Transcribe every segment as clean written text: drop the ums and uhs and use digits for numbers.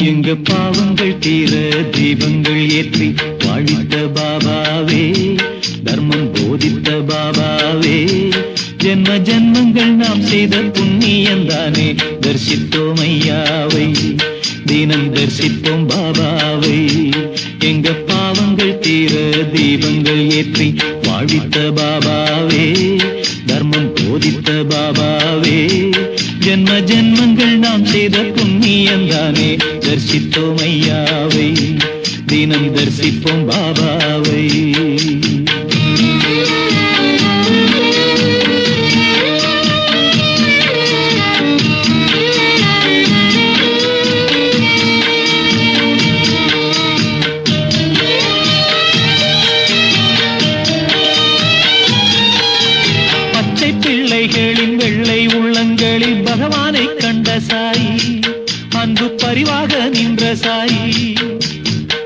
எங்க பாவங்கள் தீர தீபங்கள் ஏற்றி வாழ்த்த பாபாவே, தர்மம் போதித்த பாபாவே, ஜென்ம ஜென்மங்கள் நாம் செய்த புண்ணியந்தானே, தரிசித்தோம் ஐயாவை, தினம் தரிசிப்போம் பாபாவை. எங்க பாவங்கள் தீர தீபங்கள் ஏற்றி வாழ்த்த பாபாவே, தர்மம் போதித்த பாபாவே, ஜென்ம ஜென்மங்கள் நாம் செய்த புண்ணியந்தானே, தரிசித்தோம் ஐயாவை, தினம் தரிசிப்போம் பாபாவை. பிள்ளைகளின் வெள்ளை உள்ளங்களில் பகவானை கண்ட சாயி, அன்பு பரிவாக நின்ற சாயி,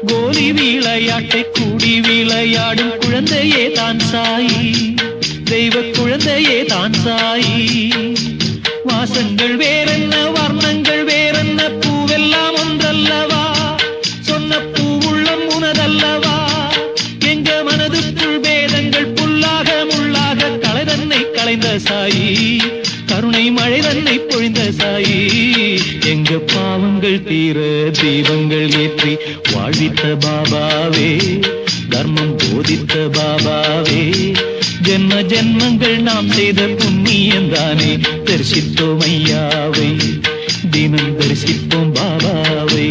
கோலி விளையாட்டை கூடி விளையாடும் குழந்தையே தான் சாயி, தெய்வ குழந்தையே தான் சாயி. வாசங்கள் வேறென்ன வர்ணங்கள் வேறென்ன, பூவெல்லாம் ஒன்றல்லவா, சொன்ன பூ உள்ளம் உனதல்லவா, எங்க மனதுக்குள் வேதங்கள் புல்லாக முள்ளாக களை தன்னை களைந்த சாயி, கருணை மழை தன்னை பொழிந்த சாயி. எங்க பாவங்கள் தீர தீபங்கள் ஏற்றி வாழ்வித்த பாபாவே, தர்மம் போதித்த பாபாவே, ஜென்ம ஜென்மங்கள் நாம் செய்த புண்ணியந்தானே, தரிசித்தோம் ஐயாவை, தினம் தரிசிப்போம் பாபாவை.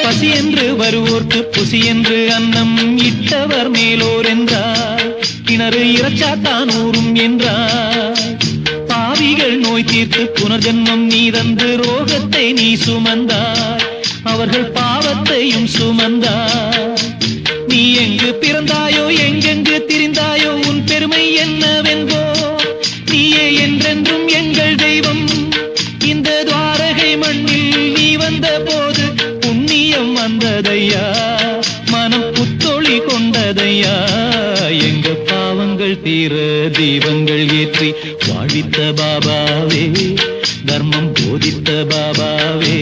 பசி என்று வருவோர்க்கு புசி என்று அன்னம் இட்டவர் மேலோர் என்றார், கிணறு இறச்சாத்தான் ஊரும் என்றார். பாவிகள் நோய் தீர்த்து புனர்ஜன்மம் நீ தந்து ரோகத்தை நீ சுமந்தார், அவர்கள் பாவத்தையும் சுமந்தார். நீ எங்கு பிறந்தாயோ எங்கெங்கு திரிந்தாயோ, உன் பெருமை என்னவென்போ, நீயே என்றென்றும் எங்கள் தெய்வம். இந்த துவாரகை மண்ணில் நீ வந்த போது புண்ணியம் வந்ததையா, மனம் புத்தொளி கொண்டதையா. எங்க பாவங்கள் தீர தீபங்கள் ஏற்றி வாழ்வித்த பாபாவே, தர்மம் போதித்த பாபாவே,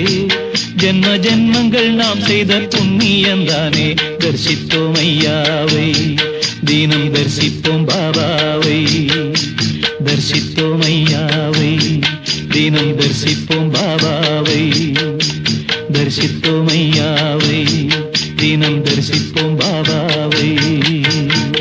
ஜென்ம ஜென்மங்கள் நாம் செய்த புண்ணியந்தானே, தரிசித்தோம் ஐயாவை, தினம் தரிசிப்போம் பாபாவை, தரிசித்தோம் ஐயாவை, தினம் தரிசிப்போம் பாபாவை, தரிசித்தோம் ஐயாவை, தினம் தரிசிப்போம்